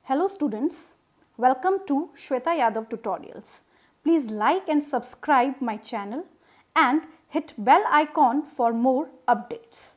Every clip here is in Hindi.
Hello students, welcome to Shweta Yadav Tutorials. Please like and subscribe my channel and hit bell icon for more updates.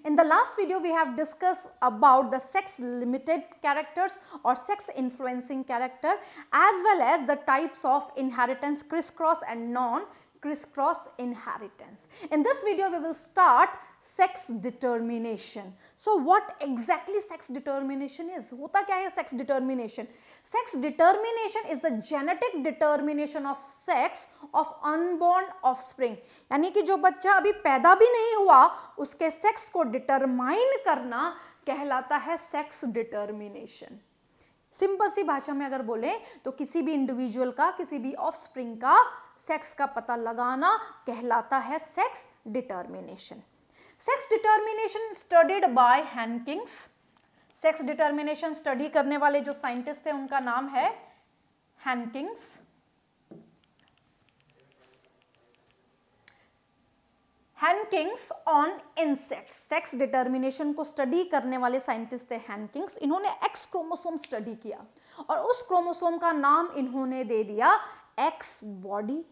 In the last video, we have discussed about the sex limited characters or sex influencing character as well as the types of inheritance crisscross and non-crisscross inheritance. In this video, we will start sex determination. So what exactly sex determination is? होता क्या है sex determination? Sex determination is the genetic determination of sex of unborn offspring. यानी कि जो बच्चा अभी पैदा भी नहीं हुआ उसके सेक्स को डिटरमाइन करना कहलाता है सेक्स डिटर्मिनेशन. सिंपल सी भाषा में अगर बोले तो किसी भी इंडिविजुअल का किसी भी ऑफस्प्रिंग का सेक्स का पता लगाना कहलाता है sex determination. Sex determination studied by Hankins. Sex determination study करने वाले जो साइंटिस्ट थे उनका नाम है Hankins. Hankings on insects. Sex determination को स्टडी करने वाले साइंटिस्ट थे हैनकिंग्स. इन्होंने एक्स क्रोमोसोम स्टडी किया और उस क्रोमोसोम का नाम इन्होंने दे दिया एक्स बॉडी.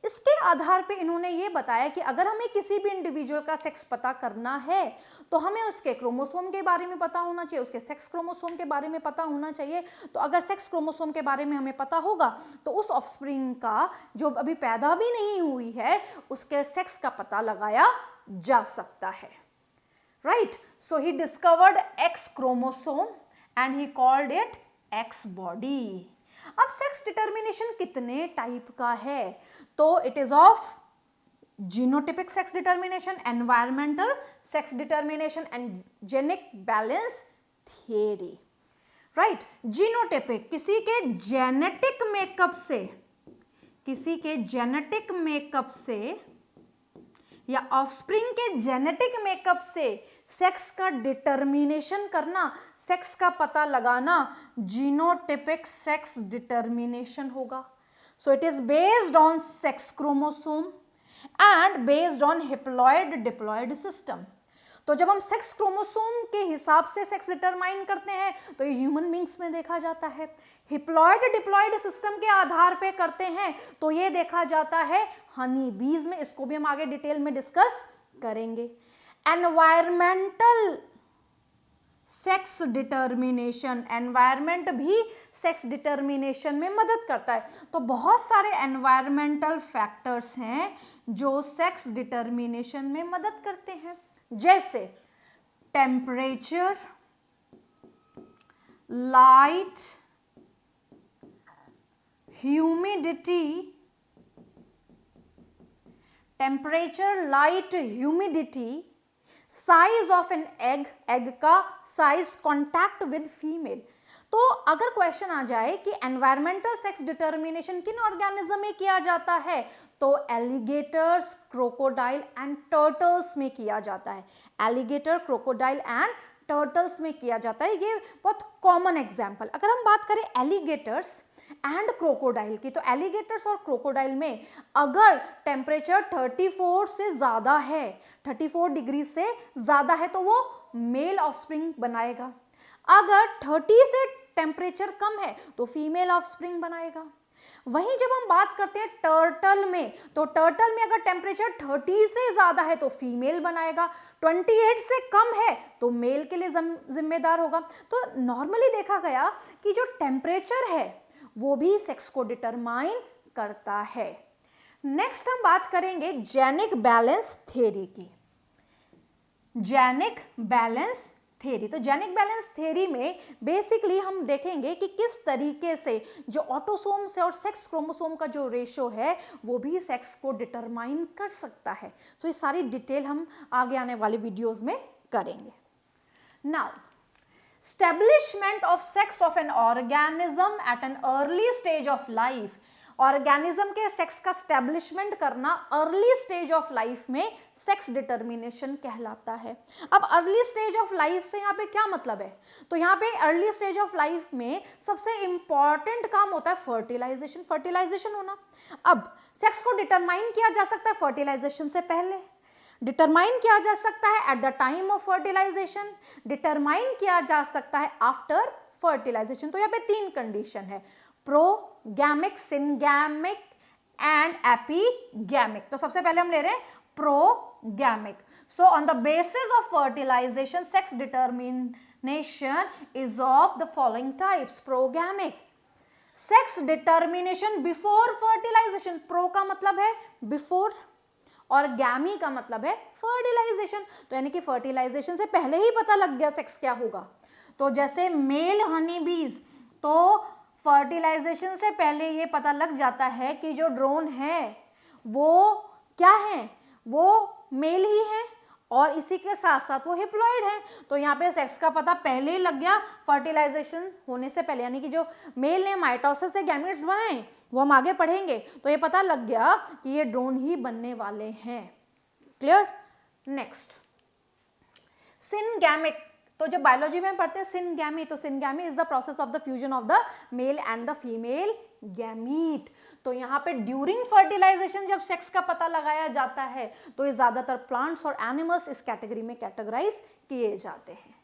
इसके आधार पे इन्होंने ये बताया कि अगर हमें किसी भी इंडिविजुअल का सेक्स पता करना है तो हमें उसके क्रोमोसोम के बारे में पता होना चाहिए, उसके सेक्स क्रोमोसोम के बारे में पता होना चाहिए. तो अगर सेक्स क्रोमोसोम के बारे में हमें पता होगा तो उस ऑफस्प्रिंग का जो अभी पैदा भी नहीं हुई है उसके सेक्स का पता लगाया जा सकता है. Right. So he discovered x chromosome and he called it x body. अब सेक्स डिटर्मिनेशन कितने टाइप का है? तो it is of genotypic sex determination, environmental sex determination and genetic balance theory. Right. Genotypic किसी के जेनेटिक मेकअप से या ऑफस्प्रिंग के जेनेटिक मेकअप से सेक्स का डिटर्मिनेशन करना, सेक्स का पता लगाना जीनोटिपिक सेक्स डिटर्मिनेशन होगा. So it is based on sex chromosome and based on haploid diploid system. तो जब हम सेक्स क्रोमोसोम के हिसाब से सेक्स डिटरमाइन करते हैं तो ये ह्यूमन बींग्स में देखा जाता है. हिप्लॉइड डिप्लॉइड सिस्टम के आधार पे करते हैं तो ये देखा जाता है हनी बीज में. इसको भी हम आगे डिटेल में डिस्कस करेंगे. एनवायरमेंटल सेक्स डिटर्मिनेशन, एनवायरमेंट भी सेक्स डिटर्मिनेशन में मदद करता है. तो बहुत सारे एनवायरमेंटल फैक्टर्स हैं जो सेक्स डिटर्मिनेशन में मदद करते हैं, जैसे temperature, light, humidity. Temperature, light, humidity, size of an egg, egg का साइज, कॉन्टैक्ट विद फीमेल. तो अगर क्वेश्चन आ जाए कि एनवायरमेंटल सेक्स डिटर्मिनेशन किन ऑर्गेनिज्म में किया जाता है तो एलिगेटर्स, क्रोकोडाइल एंड टर्टल्स में किया जाता है. एलिगेटर, क्रोकोडाइल एंड टर्टल्स में किया जाता है. ये बहुत कॉमन एग्जाम्पल. अगर हम बात करें एलिगेटर्स एंड क्रोकोडाइल की तो एलिगेटर्स और क्रोकोडाइल में अगर टेम्परेचर 34 से ज्यादा है, 34 डिग्री से ज्यादा है तो वो मेल ऑफस्प्रिंग बनाएगा. अगर 30 से टेम्परेचर कम है तो फीमेल ऑफस्प्रिंग बनाएगा. वहीं जब हम बात करते हैं टर्टल में तो टर्टल में अगर टेम्परेचर 30 से ज्यादा है तो फीमेल बनाएगा, 28 से कम है तो मेल के लिए जिम्मेदार होगा. तो नॉर्मली देखा गया कि जो टेम्परेचर है वो भी सेक्स को डिटरमाइन करता है. नेक्स्ट हम बात करेंगे जेनिक बैलेंस थ्योरी की. Genic balance theory. तो जेनिक बैलेंस थ्योरी में बेसिकली हम देखेंगे कि किस तरीके से जो ऑटोसोम्स है और सेक्स क्रोमोसोम का जो रेशो है वो भी सेक्स को डिटरमाइन कर सकता है. सो ये सारी डिटेल हम आगे आने वाले वीडियोस में करेंगे. Now establishment of sex of an organism at an early stage of life. Organism के सेक्स का स्टैब्लिशमेंट करना अर्ली स्टेज ऑफ लाइफ में सेक्स डिटर्मिनेशन कहलाता है. अब अर्ली स्टेज ऑफ लाइफ से यहाँ पे क्या मतलब है? तो यहाँ पे अर्ली स्टेज ऑफ लाइफ में सबसे इंपॉर्टेंट काम होता है फर्टिलाइजेशन. फर्टिलाइजेशन होना. अब सेक्स को डिटरमाइन किया जा सकता है फर्टिलाइजेशन से पहले, डिटरमाइन किया जा सकता है at the time of fertilisation, determine किया जा सकता है आफ्टर फर्टिलाइजेशन। तो यहाँ पे 3 कंडीशन है, प्रोगैमिक, सिनगैमिक एंड एपीगैमिक। तो सबसे पहले हम ले रहे हैं progamic. So on the basis of fertilization sex determination is of the following types. Progamic, sex determination before fertilization, pro का मतलब है बिफोर और गैमी का मतलब है फर्टिलाइजेशन, तो यानी कि फर्टिलाइजेशन से पहले ही पता लग गया सेक्स क्या होगा। तो जैसे मेल हनी बीज, तो फर्टिलाइजेशन से पहले ये पता लग जाता है कि जो ड्रोन है वो क्या है, वो मेल ही है और इसी के साथ साथ वो हिप्लॉइड है। तो यहाँ पे सेक्स का पता पहले ही लग गया फर्टिलाइजेशन होने से पहले, यानी कि जो मेल ने माइटोसिस से गैमेट्स बनाए वो हम आगे पढ़ेंगे, तो ये पता लग गया कि ये ड्रोन ही बनने वाले हैं। क्लियर? नेक्स्ट, सिनगैमिक। तो जब बायोलॉजी में पढ़ते हैं सिनगैमी, तो syngamy is the process of the fusion of the male and the female gamete. तो यहाँ पे ड्यूरिंग फर्टिलाइजेशन जब सेक्स का पता लगाया जाता है तो ये ज्यादातर प्लांट्स और एनिमल्स इस कैटेगरी में कैटेगराइज किए जाते हैं।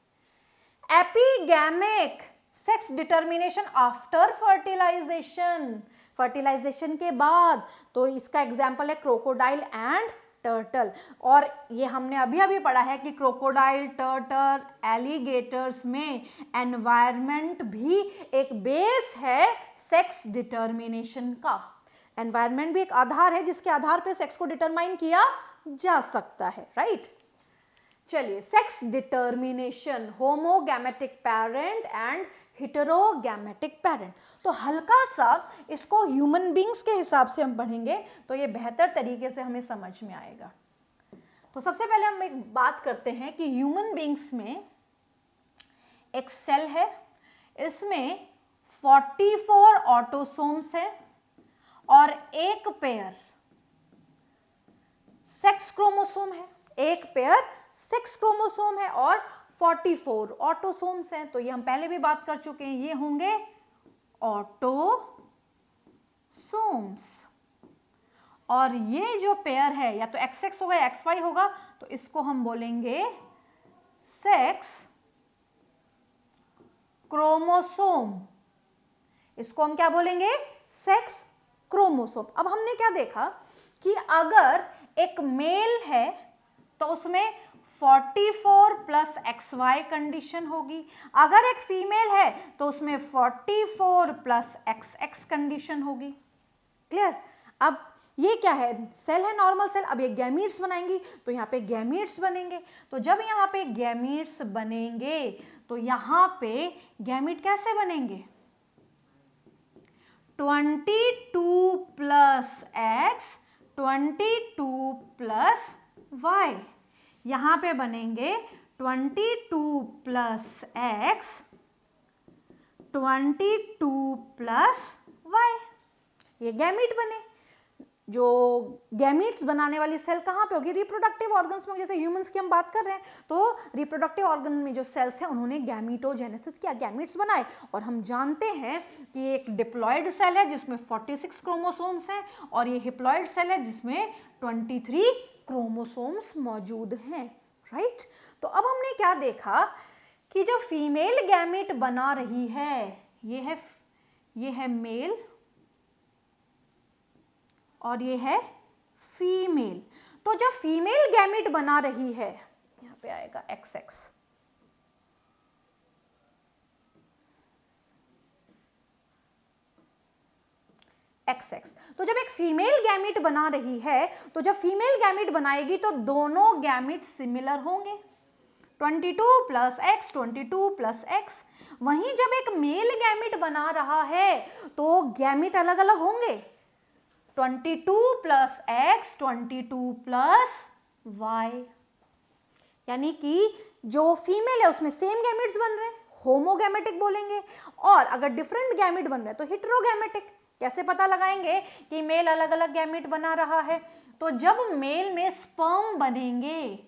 Epigamic, sex determination after fertilization, fertilization के बाद। तो इसका एग्जाम्पल है क्रोकोडाइल एंड टर्टल, और ये हमने अभी अभी पढ़ा है कि क्रोकोडाइल, टर्टल, एलिगेटर्स में एनवायरनमेंट भी एक बेस है सेक्स डिटर्मिनेशन का। एनवायरनमेंट भी एक आधार है जिसके आधार पे सेक्स को डिटरमाइन किया जा सकता है, राइट? चलिए, sex determination, homogametic parent and heterogametic parent. तो हल्का सा इसको ह्यूमन बींग्स के हिसाब से हम पढ़ेंगे तो ये बेहतर तरीके से हमें समझ में आएगा। तो सबसे पहले हम एक बात करते हैं कि ह्यूमन बींग्स में एक सेल है, इसमें 44 ऑटोसोम्स है और एक पेयर सेक्स क्रोमोसोम है, एक पेयर सेक्स क्रोमोसोम है और 44 ऑटोसोम्स हैं। तो ये हम पहले भी बात कर चुके हैं, ये होंगे ऑटोसोम्स। और ये जो पेयर है या तो XX होगा या XY होगा, तो इसको हम बोलेंगे सेक्स क्रोमोसोम। इसको हम क्या बोलेंगे? Sex chromosome. अब हमने क्या देखा कि अगर एक मेल है तो उसमें 44 प्लस XY कंडीशन होगी, अगर एक फीमेल है तो उसमें 44 प्लस XX कंडीशन होगी। क्लियर? अब ये क्या है? सेल है, नॉर्मल सेल। अब ये गैमीट्स बनाएंगी तो यहाँ पे गैमीट्स बनेंगे। तो जब यहाँ पे गैमीट्स बनेंगे तो यहाँ पे गैमीट कैसे बनेंगे? 22 प्लस X, 22 प्लस Y। यहाँ पे बनेंगे 22 प्लस X, 22 प्लस Y। ये गैमीट बने। जो गैमीट्स बनाने वाली सेल कहाँ पे होगी? रिप्रोडक्टिव ऑर्गन्स में। जैसे ह्यूमंस की हम बात कर रहे हैं तो रिप्रोडक्टिव ऑर्गन में जो सेल्स हैं उन्होंने गैमीटोजेनेसिस किया, गैमीट्स बनाए। और हम जानते हैं कि एक डिप्लॉयड सेल है जिसमें 46 क्रोमोसोम्स हैं और ये हिप्लॉयड सेल है जिसमें 23 क्रोमोसोम्स मौजूद हैं, राइट? तो अब हमने क्या देखा कि जो फीमेल गैमीट बना रही है, ये है मेल और ये है फीमेल। तो जब फीमेल गैमीट बना रही है, यहां पे आएगा XX, XX। तो जब एक फीमेल गैमीट बना रही है तो जब फीमेल गैमीट बनाएगी तो दोनों गैमीट सिमिलर होंगे, 22 प्लस X, 22 प्लस X। वहीं जब एक मेल गैमीट बना रहा है तो गैमीट अलग अलग होंगे, 22 प्लस X, 22 प्लस Y। यानी कि जो फीमेल है उसमें सेम गैमीट्स बन रहे हैं, होमोगैमेटिक बोलेंगे, और अगर डिफरेंट गैमीट बन रहे हैं तो हेटेरोगैमेटिक। कैसे पता लगाएंगे कि मेल अलग अलग गैमीट बना रहा है? तो जब मेल में स्पर्म बनेंगे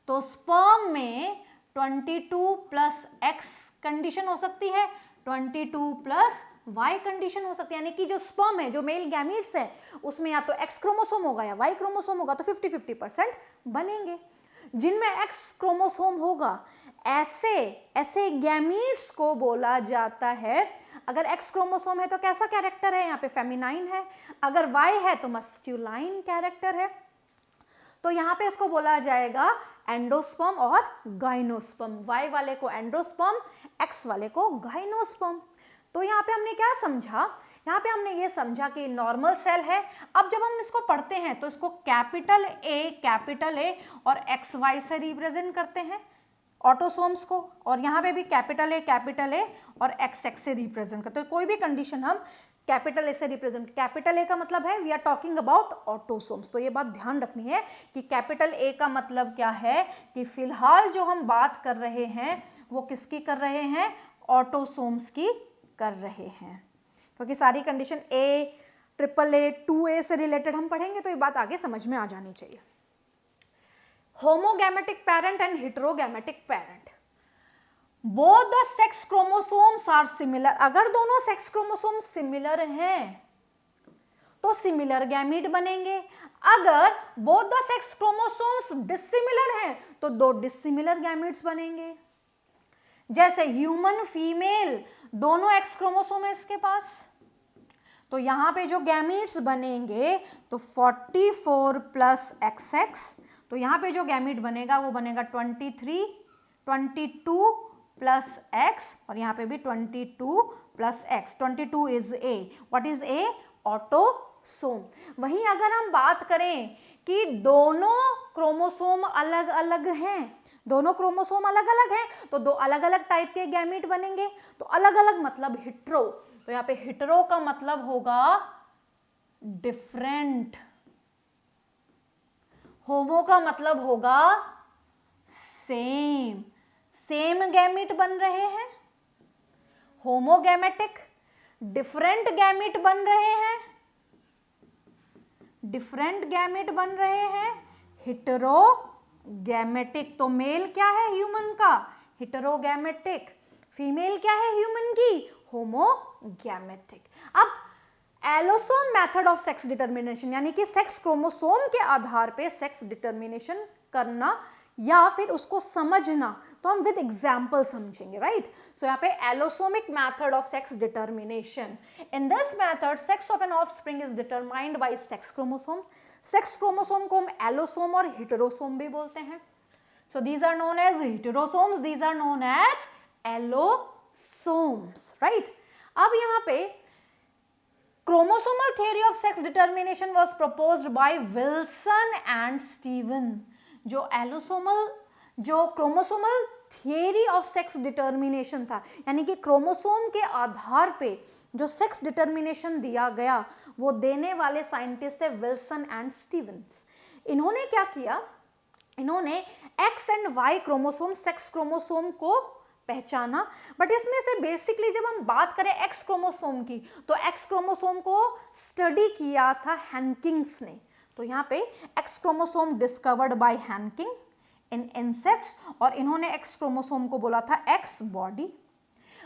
तो स्पर्म में 22 प्लस X कंडीशन हो सकती है, 22 प्लस वाई कंडीशन हो सकती है, यानी कि जो स्पर्म है, जो मेल गैमीट्स है, उसमें या तो एक्स क्रोमोसोम होगा या वाई क्रोमोसोम होगा, तो 50-50% बनेंगे। जिनमें एक्स क्रोमोसोम होगा ऐसे गैमीट्स को बोला जाता है, अगर एक्स क्रोमोसोम है तो कैसा कैरेक्टर है, यहाँ पे फेमिनाइन है, अगर वाई है तो मस्क्यूलाइन कैरेक्टर है, तो यहाँ पे इसको बोला जाएगा एंडोस्पर्म और गाइनोस्पर्म। वाई वाले को एंडोस्पर्म, एक्स वाले को गाइनोस्पर्म। तो यहाँ पे हमने क्या समझा, यहाँ पे हमने ये समझा कि नॉर्मल सेल है। अब जब हम इसको पढ़ते हैं तो इसको कैपिटल ए और एक्स वाई से रिप्रेजेंट करते हैं ऑटोसोम्स को, और यहाँ पे भी कैपिटल ए और एक्स से रिप्रेजेंट करते हैं। कोई भी कंडीशन हम कैपिटल ए से रिप्रेजेंट, कैपिटल ए का मतलब है we are talking about autosomes. तो ये बात ध्यान रखनी है कि कैपिटल ए का मतलब क्या है, कि फिलहाल जो हम बात कर रहे हैं वो किसकी कर रहे हैं, ऑटोसोम्स की कर रहे हैं, क्योंकि सारी condition A, triple A, 2A से रिलेटेड हम पढ़ेंगे तो ये बात आगे समझ में आ जानी चाहिए। Homogametic parent and heterogametic parent, both the sex chromosomes are similar. अगर दोनों सेक्स क्रोमोसोम सिमिलर हैं तो सिमिलर गैमीट बनेंगे, अगर both the sex chromosomes dissimilar हैं तो दो डिसिमिलर गैमीट्स बनेंगे। जैसे ह्यूमन फीमेल, दोनों एक्स क्रोमोसोम है इसके पास, तो यहां पे जो गैमीट्स बनेंगे तो 44 प्लस XX, तो यहां पे जो गैमीट बनेगा वो बनेगा 23, 22 प्लस X, और यहाँ पे भी 22 plus X। 22 is A, what is A, autosome. वहीं अगर हम बात करें कि दोनों क्रोमोसोम अलग अलग हैं, दोनों क्रोमोसोम अलग अलग हैं, तो दो अलग अलग टाइप के गैमीट बनेंगे। तो अलग अलग मतलब हिट्रो, तो यहाँ पे हिट्रो का मतलब होगा डिफरेंट, होमो का मतलब होगा सेम, सेम गैमीट बन रहे हैं। होमोगैमेटिक, डिफरेंट गैमीट बन रहे हैं, डिफरेंट गैमीट बन रहे हैं। हेटेरोगैमेटिक, तो मेल क्या है ह्यूमन का, हेटेरोगैमेटिक, फीमेल क्या है ह्यूमन की, होमोगैमेटिक। अब allosome method of sex determination, यानी कि सेक्स क्रोमोसोम के आधार पे सेक्स डिटर्मिनेशन करना या फिर उसको समझना, तो हम विद एग्जाम्पल समझेंगे, राइट। सो यहाँ पे allosomic method of sex determination, in this method sex of an offspring is determined by sex chromosome. Sex chromosome को हम एलोसोम और हेटेरोसोम भी बोलते हैं। So these are known as heterosomes, these are known as allosomes, right. अब यहाँ पे chromosomal theory of sex determination was proposed by Wilson and Steven। जो एलोसोमल, जो chromosomal theory of sex determination था, यानी कि क्रोमोसोम के आधार पे जो सेक्स डिटर्मिनेशन दिया गया, वो देने वाले साइंटिस्ट थे विल्सन एंड स्टीवंस। इन्होंने क्या किया, इन्होंने X and Y chromosome, sex chromosome को पहचाना, बट इसमें से बेसिकली जब हम बात करें एक्स क्रोमोसोम की, तो एक्स क्रोमोसोम को स्टडी किया था हैनकिंग्स ने। तो यहाँ पे X chromosome discovered by Henking in insects, और इन्होंने एक्स क्रोमोसोम को बोला था एक्स बॉडी।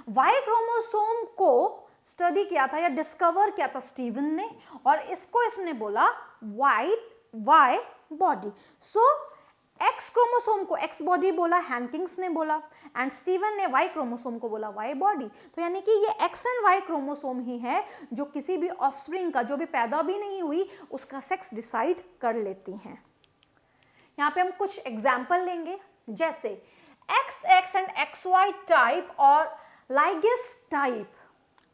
वाई क्रोमोसोम को स्टडी किया था या डिस्कवर किया था स्टीवन ने, और इसको इसने बोला वाई बॉडी। सो एक्स क्रोमोसोम को एक्स बॉडी बोला, हैनकिंग्स ने बोला, एंड स्टीवन ने वाई क्रोमोसोम को बोला वाई बॉडी। तो यानी कि ये एक्स एंड वाई क्रोमोसोम ही है जो किसी भी ऑफस्प्रिंग का, जो भी पैदा भी नहीं हुई, उसका सेक्स डिसाइड कर लेती हैं। यहाँ पे हम कुछ एग्जाम्पल लेंगे, जैसे XX एंड XY टाइप और लाइगस टाइप।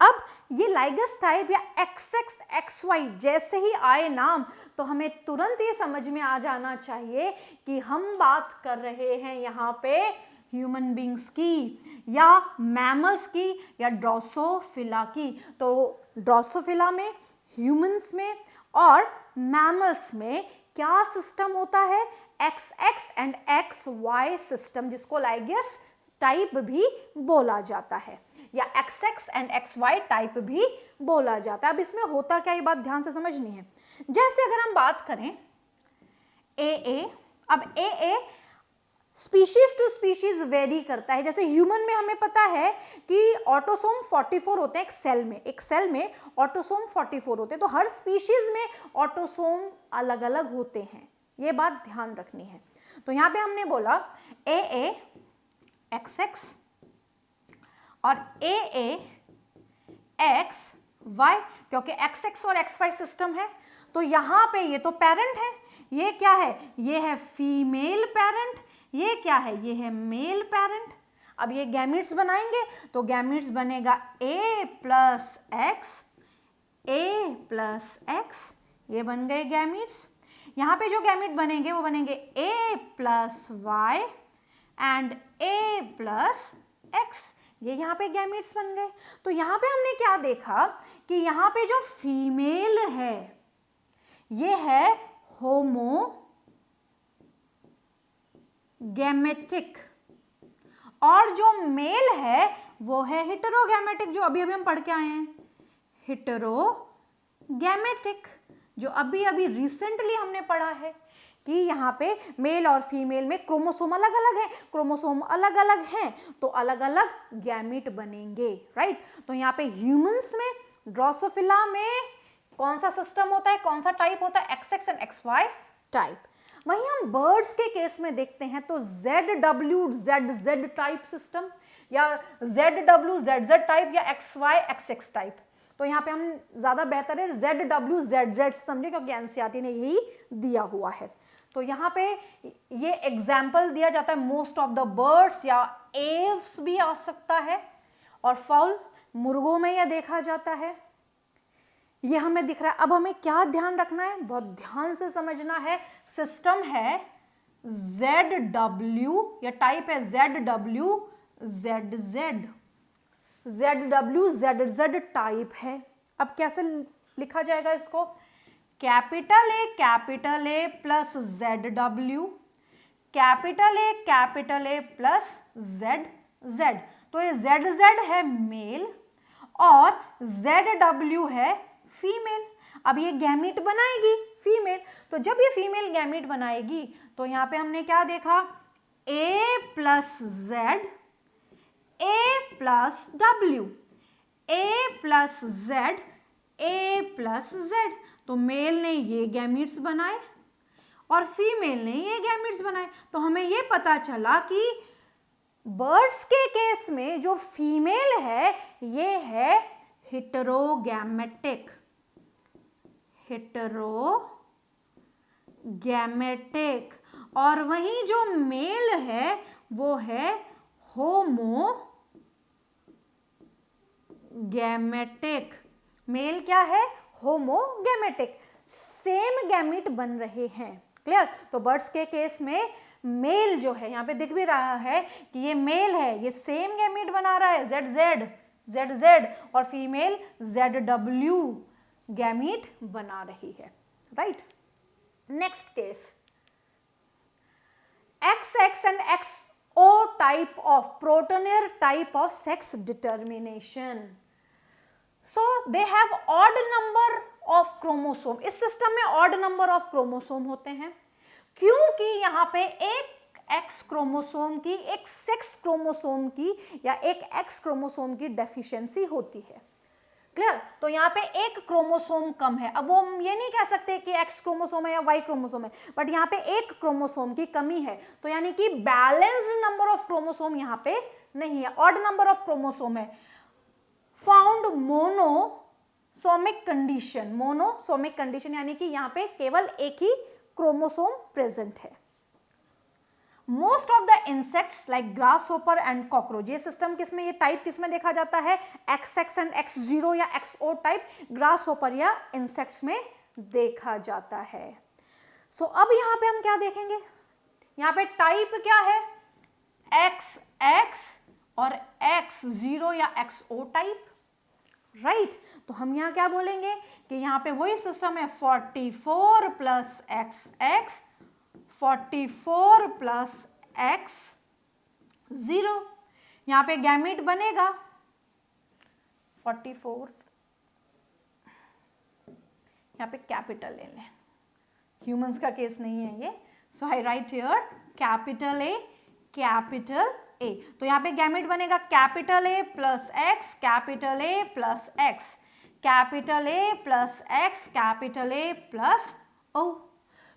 अब ये लाइगस टाइप या XX XY जैसे ही आए नाम, तो हमें तुरंत ये समझ में आ जाना चाहिए कि हम बात कर रहे हैं यहाँ पे ह्यूमन बींग्स की या मैमल्स की या ड्रोसोफिला की। तो ड्रोसोफिला में, ह्यूमंस में और मैमल्स में क्या सिस्टम होता है, XX एंड XY सिस्टम, जिसको लाइगस टाइप भी बोला जाता है या XX एंड XY टाइप भी बोला जाता है। अब इसमें होता क्या, ये बात ध्यान से समझनी है। जैसे अगर हम बात करें AA, अब AA species to species vary करता है। जैसे ह्यूमन में हमें पता है कि ऑटोसोम 44 होते हैं एक सेल में ऑटोसोम 44 होते हैं, तो हर स्पीशीज में ऑटोसोम अलग अलग होते हैं, ये बात ध्यान रखनी है। तो यहां पे हमने बोला AA XX और AA XY, क्योंकि XX और XY सिस्टम है, तो यहां पे ये तो पेरेंट है, ये क्या है, ये है फीमेल पेरेंट, ये क्या है, ये है मेल पेरेंट। अब ये गैमीट्स बनाएंगे तो गैमीट्स बनेगा A plus x, A plus X, ये बन गए गैमीट्स। यहाँ पे जो गैमीट बनेंगे वो बनेंगे A plus Y and A plus X, ये यहाँ पे गैमीट्स बन गए। तो यहाँ पे हमने क्या देखा कि यहाँ पे जो फीमेल है ये है होमोगैमेटिक और जो मेल है वो है हेटेरोगैमेटिक, जो अभी अभी हम पढ़ के आए हैं, हेटेरोगैमेटिक, जो अभी अभी रिसेंटली हमने पढ़ा है कि यहाँ पे मेल और फीमेल में क्रोमोसोम अलग अलग है, क्रोमोसोम अलग अलग हैं तो अलग अलग गैमीट बनेंगे, राइट। तो यहाँ पे ह्यूमंस में ड्रोसोफिला में कौन सा सिस्टम होता है, कौन सा टाइप होता है, XX एंड XY टाइप। वहीं हम बर्ड्स के केस में देखते हैं तो ZWZZ टाइप सिस्टम या ZWZZ टाइप या XYXX टाइप। तो यहाँ पे हम ज्यादा बेहतर है ZWZZ समझे, क्योंकि एनसीईआरटी ने यही दिया हुआ है। तो यहाँ पे ये एग्जाम्पल दिया जाता है मोस्ट ऑफ द बर्ड्स, या एव्स भी आ सकता है, और फाउल मुर्गों में यह देखा जाता है, ये हमें दिख रहा है। अब हमें क्या ध्यान रखना है, बहुत ध्यान से समझना है। सिस्टम है ZW या टाइप है ZWZZ, ZWZZ टाइप है। अब कैसे लिखा जाएगा इसको, capital A plus ZW, capital A plus ZZ। तो ये ZZ है मेल और ZW है फीमेल। अब ये गैमीट बनाएगी फीमेल, तो जब ये फीमेल गैमीट बनाएगी तो यहाँ पे हमने क्या देखा, A plus Z, A plus W, A plus Z, A plus Z। तो मेल ने ये गैमीट्स बनाए और फीमेल ने ये गैमीट्स बनाए। तो हमें ये पता चला कि बर्ड्स के केस में जो फीमेल है ये है हेटेरोगैमेटिक, हेटेरोगैमेटिक, और वहीं जो मेल है वो है होमोगैमेटिक। मेल क्या है, होमोगैमेटिक, सेम गैमीट बन रहे हैं, क्लियर। तो बर्ड्स के केस में मेल जो है, यहाँ पे दिख भी रहा है कि ये मेल है, ये सेम गैमीट बना रहा है ZZ, और फीमेल ZW गैमीट बना रही है, right. Next case, XX and XO type of protenor type of sex determination. So they have odd number of chromosome, इस सिस्टम में odd number of chromosome होते हैं, क्योंकि यहाँ पे एक X क्रोमोसोम की, एक सेक्स क्रोमोसोम की या एक X क्रोमोसोम की डेफिशिएंसी होती है, क्लियर। तो यहाँ पे एक क्रोमोसोम कम है। अब वो हम ये नहीं कह सकते कि X क्रोमोसोम है या Y क्रोमोसोम है, बट यहाँ पे एक क्रोमोसोम की कमी है, तो यानी कि बैलेंस्ड नंबर ऑफ क्रोमोसोम यहाँ पे नहीं है, ऑड नंबर ऑफ क्रोमोसोम है। Found monosomic condition, monosomic condition यानी कि यहाँ पे केवल एक ही क्रोमोसोम प्रेजेंट है। Most of the insects like grasshopper and cockroach, ये सिस्टम किसमें, ये टाइप किसमें देखा जाता है, XX एंड X0 या XO टाइप ग्रासहोपर या इंसेक्ट्स में देखा जाता है। सो अब यहाँ पे हम क्या देखेंगे, यहाँ पे टाइप क्या है, XX और X0 या XO टाइप, राइट। तो हम यहाँ क्या बोलेंगे कि यहाँ पे वही सिस्टम है 44 प्लस XX, 44 प्लस X0, यहाँ पे गैमीट बनेगा 44, यहाँ पे कैपिटल ले लें, ह्यूमंस का केस नहीं है ये, so I write here capital A, capital A. तो यहाँ पे गैमेट बनेगा capital A plus X, capital A plus X, capital A plus X, capital A plus O.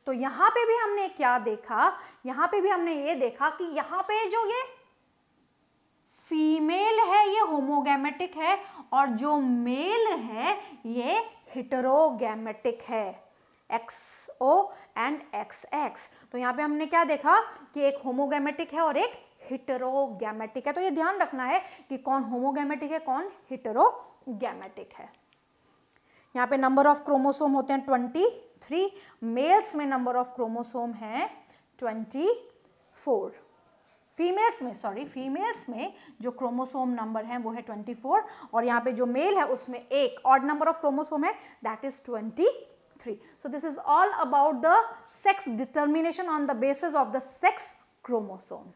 तो यहाँ पे भी हमने क्या देखा, यहाँ पे भी हमने ये देखा कि यहाँ पे जो ये फीमेल है ये होमोगैमेटिक है और जो मेल है ये हेटेरोगैमेटिक है, XO एंड XX। तो यहाँ पे हमने क्या देखा कि एक होमोगैमेटिक है और एक हेटेरोगैमेटिक है। तो ये ध्यान रखना है कि कौन होमोगैमेटिक है कौन हेटेरोगैमेटिक है। यहाँ पे नंबर ऑफ क्रोमोसोम होते हैं 23, मेल्स में नंबर ऑफ क्रोमोसोम है 24, फीमेल्स में जो क्रोमोसोम नंबर है वो है 24 और यहाँ पे जो मेल है उसमें एक ऑड नंबर ऑफ क्रोमोसोम है, that is 23. So this is all about the sex determination on the basis of the sex chromosome.